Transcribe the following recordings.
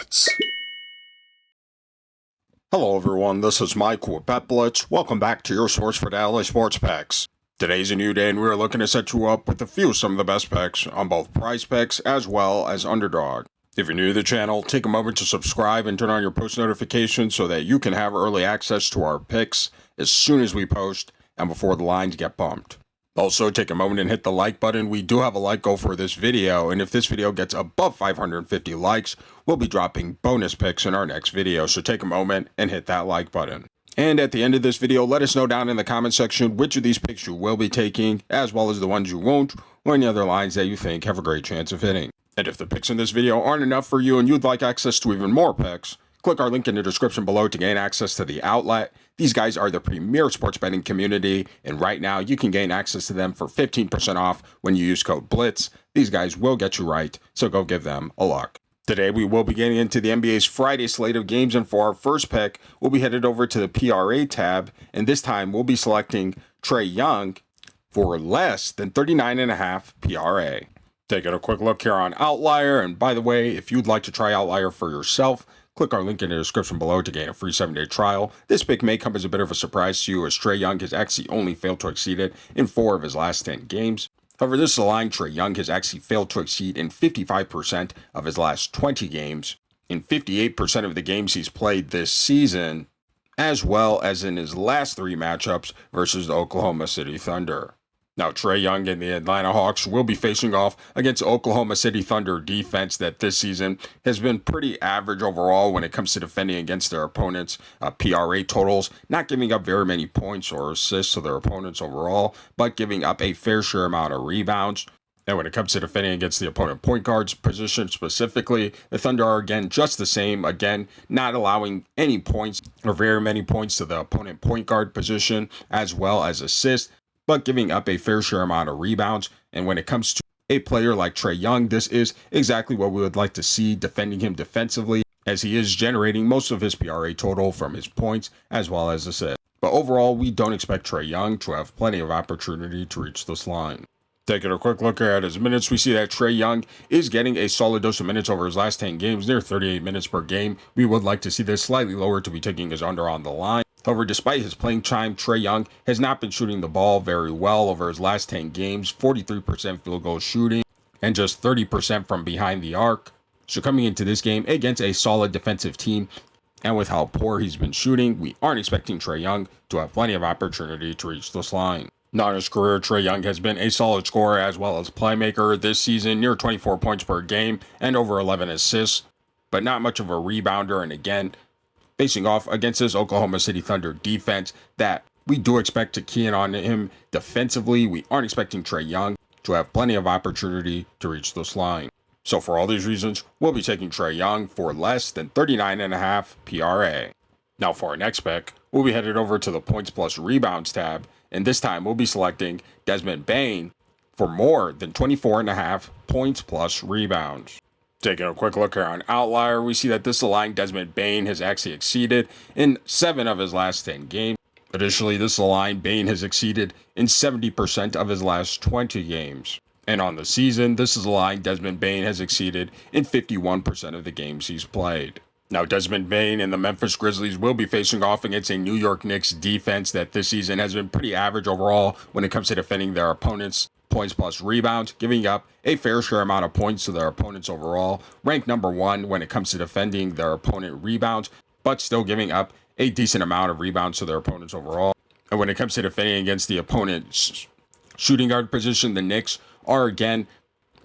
Blitz. Hello everyone, this is Mike with Bet Blitz. Welcome back to your source for daily sports picks. Today's a new day and we're looking to set you up with some of the best picks on both PrizePicks as well as Underdog. If you're new to the channel, take a moment to subscribe and turn on your post notifications so that you can have early access to our picks as soon as we post and before the lines get bumped. Also, take a moment and hit the like button. We do have a like goal for this video, and if this video gets above 550 likes, we'll be dropping bonus picks in our next video, so take a moment and hit that like button. And at the end of this video, let us know down in the comment section which of these picks you will be taking, as well as the ones you won't, or any other lines that you think have a great chance of hitting. And if the picks in this video aren't enough for you and you'd like access to even more picks, click our link in the description below to gain access to the outlet. These guys are the premier sports betting community, and right now you can gain access to them for 15% off when you use code BLITZ. These guys will get you right, so go give them a look. Today we will be getting into the NBA's Friday slate of games, and for our first pick, we'll be headed over to the PRA tab, and this time we'll be selecting Trey Young for less than 39.5 PRA. Taking a quick look here on Outlier, and by the way, if you'd like to try Outlier for yourself, click our link in the description below to gain a free 7-day trial. This pick may come as a bit of a surprise to you, as Trey Young has actually only failed to exceed it in 4 of his last 10 games. However, this is a line Trey Young has actually failed to exceed in 55% of his last 20 games, in 58% of the games he's played this season, as well as in his last 3 matchups versus the Oklahoma City Thunder. Now, Trey Young and the Atlanta Hawks will be facing off against Oklahoma City Thunder defense that this season has been pretty average overall when it comes to defending against their opponents' PRA totals, not giving up very many points or assists to their opponents overall, but giving up a fair share amount of rebounds. And when it comes to defending against the opponent point guards position specifically, the Thunder are again just the same, again not allowing any points or very many points to the opponent point guard position as well as assists, but giving up a fair share amount of rebounds. And when it comes to a player like Trey Young, this is exactly what we would like to see, defending him defensively, as he is generating most of his PRA total from his points as well as assists. But overall, we don't expect Trey Young to have plenty of opportunity to reach this line. Taking a quick look at his minutes, we see that Trey Young is getting a solid dose of minutes over his last 10 games, near 38 minutes per game. We would like to see this slightly lower to be taking his under on the line. However, despite his playing time, Trey Young has not been shooting the ball very well over his last 10 games, 43% field goal shooting and just 30% from behind the arc. So coming into this game against a solid defensive team, and with how poor he's been shooting, we aren't expecting Trey Young to have plenty of opportunity to reach this line. Now in his career, Trey Young has been a solid scorer as well as playmaker this season, near 24 points per game and over 11 assists, but not much of a rebounder. And again, facing off against this Oklahoma City Thunder defense that we do expect to key in on him defensively, we aren't expecting Trey Young to have plenty of opportunity to reach this line. So for all these reasons, we'll be taking Trey Young for less than 39.5 PRA. Now for our next pick, we'll be headed over to the points plus rebounds tab, and this time we'll be selecting Desmond Bane for more than 24.5 points plus rebounds. Taking a quick look here on Outlier, we see that this line Desmond Bane has actually exceeded in 7 of his last 10 games. Additionally, this line Bane has exceeded in 70% of his last 20 games. And on the season, this is a line Desmond Bane has exceeded in 51% of the games he's played. Now, Desmond Bane and the Memphis Grizzlies will be facing off against a New York Knicks defense that this season has been pretty average overall when it comes to defending their opponents' points plus rebounds, giving up a fair share amount of points to their opponents overall, ranked number 1 when it comes to defending their opponent rebounds, but still giving up a decent amount of rebounds to their opponents overall. And when it comes to defending against the opponent's shooting guard position, the Knicks are again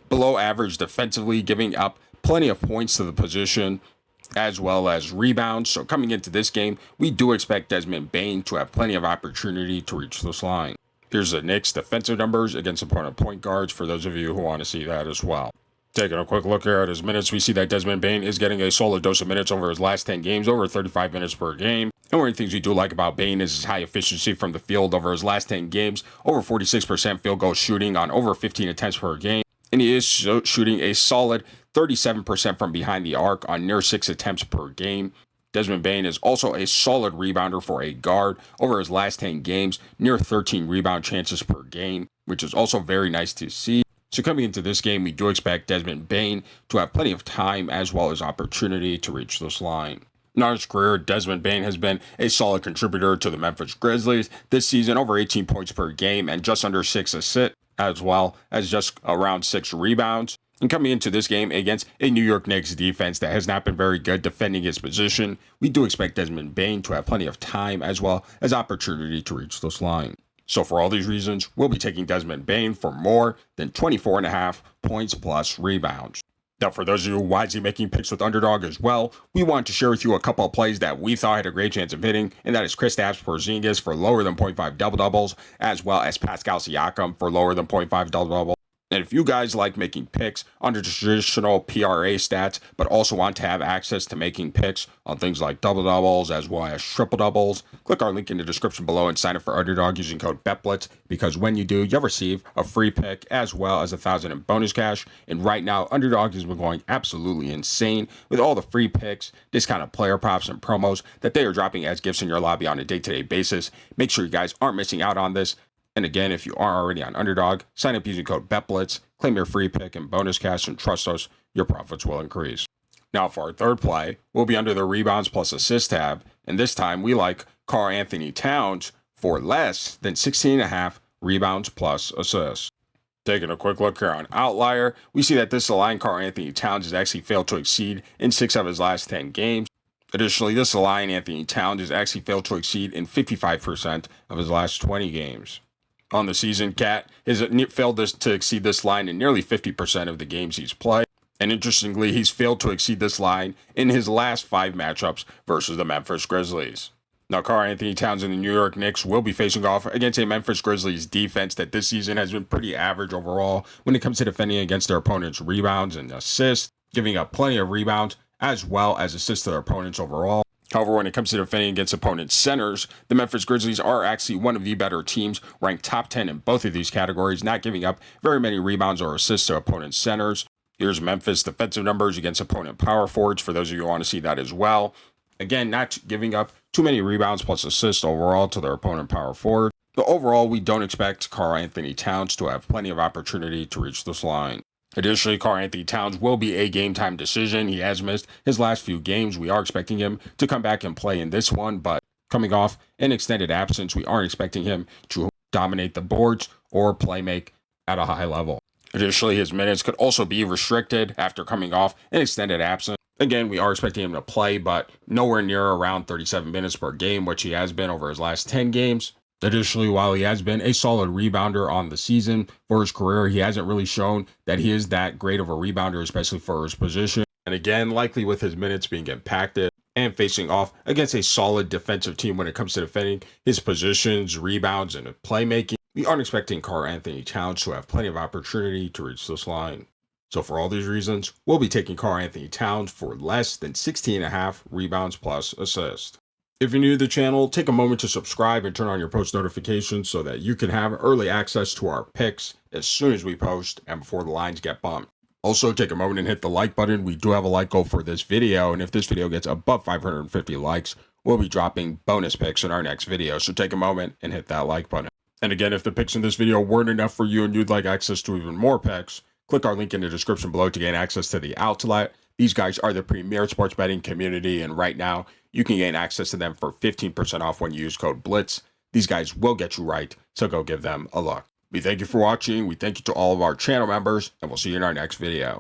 below average defensively, giving up plenty of points to the position as well as rebounds. So coming into this game, we do expect Desmond Bane to have plenty of opportunity to reach this line. Here's the Knicks' defensive numbers against opponent point guards for those of you who want to see that as well. Taking a quick look here at his minutes, we see that Desmond Bane is getting a solid dose of minutes over his last 10 games, over 35 minutes per game. And one of the things we do like about Bane is his high efficiency from the field over his last 10 games, over 46% field goal shooting on over 15 attempts per game. And he is shooting a solid 37% from behind the arc on near 6 attempts per game. Desmond Bane is also a solid rebounder for a guard over his last 10 games, near 13 rebound chances per game, which is also very nice to see. So coming into this game, we do expect Desmond Bane to have plenty of time as well as opportunity to reach this line. In his career, Desmond Bane has been a solid contributor to the Memphis Grizzlies this season, over 18 points per game and just under 6 assists, as well as just around 6 rebounds. And coming into this game against a New York Knicks defense that has not been very good defending his position, we do expect Desmond Bane to have plenty of time as well as opportunity to reach this line. So for all these reasons, we'll be taking Desmond Bane for more than 24.5 points plus rebounds. Now, for those of you wisely making picks with Underdog as well, we want to share with you a couple of plays that we thought had a great chance of hitting, and that is Kristaps Porzingis for lower than 0.5 double-doubles, as well as Pascal Siakam for lower than 0.5 double-doubles. And if you guys like making picks on the traditional PRA stats, but also want to have access to making picks on things like double-doubles as well as triple-doubles, click our link in the description below and sign up for Underdog using code BETBLITZ, because when you do, you'll receive a free pick as well as $1,000 in bonus cash. And right now, Underdog has been going absolutely insane with all the free picks, discounted player props, and promos that they are dropping as gifts in your lobby on a day-to-day basis. Make sure you guys aren't missing out on this. And again, if you are already on Underdog, sign up using code BETBLITZ, claim your free pick and bonus cash, and trust us, your profits will increase. Now for our third play, we'll be under the rebounds plus assist tab, and this time we like Karl-Anthony Towns for less than 16.5 rebounds plus assists. Taking a quick look here on Outlier, we see that this line Karl-Anthony Towns has actually failed to exceed in 6 of his last 10 games. Additionally, this line Anthony Towns has actually failed to exceed in 55% of his last 20 games. On the season, Cat has failed to exceed this line in nearly 50% of the games he's played. And interestingly, he's failed to exceed this line in his last 5 matchups versus the Memphis Grizzlies. Now, Karl-Anthony Towns and the New York Knicks will be facing off against a Memphis Grizzlies defense that this season has been pretty average overall when it comes to defending against their opponents' rebounds and assists, giving up plenty of rebounds as well as assists to their opponents overall. However, when it comes to defending against opponents' centers, the Memphis Grizzlies are actually one of the better teams, ranked top 10 in both of these categories, not giving up very many rebounds or assists to opponents' centers. Here's Memphis' defensive numbers against opponent power forwards, for those of you who want to see that as well. Again, not giving up too many rebounds plus assists overall to their opponent power forward. But overall, we don't expect Karl-Anthony Towns to have plenty of opportunity to reach this line. Additionally, Karl-Anthony Towns will be a game-time decision. He has missed his last few games. We are expecting him to come back and play in this one, but coming off an extended absence, we aren't expecting him to dominate the boards or play make at a high level. Additionally, his minutes could also be restricted after coming off an extended absence. Again, we are expecting him to play, but nowhere near around 37 minutes per game, which he has been over his last 10 games. Additionally, while he has been a solid rebounder on the season for his career, he hasn't really shown that he is that great of a rebounder, especially for his position. And again, likely with his minutes being impacted and facing off against a solid defensive team when it comes to defending his positions, rebounds, and playmaking, we aren't expecting Karl-Anthony Towns to have plenty of opportunity to reach this line. So for all these reasons, we'll be taking Karl-Anthony Towns for less than 16.5 rebounds plus assists. If you're new to the channel, take a moment to subscribe and turn on your post notifications so that you can have early access to our picks as soon as we post and before the lines get bumped. Also, take a moment and hit the like button. We do have a like goal for this video, and if this video gets above 550 likes, we'll be dropping bonus picks in our next video, so take a moment and hit that like button. And again, if the picks in this video weren't enough for you and you'd like access to even more picks, click our link in the description below to gain access to the outlet. These guys are the premier sports betting community, and right now, you can gain access to them for 15% off when you use code BLITZ. These guys will get you right, so go give them a look. We thank you for watching, we thank you to all of our channel members, and we'll see you in our next video.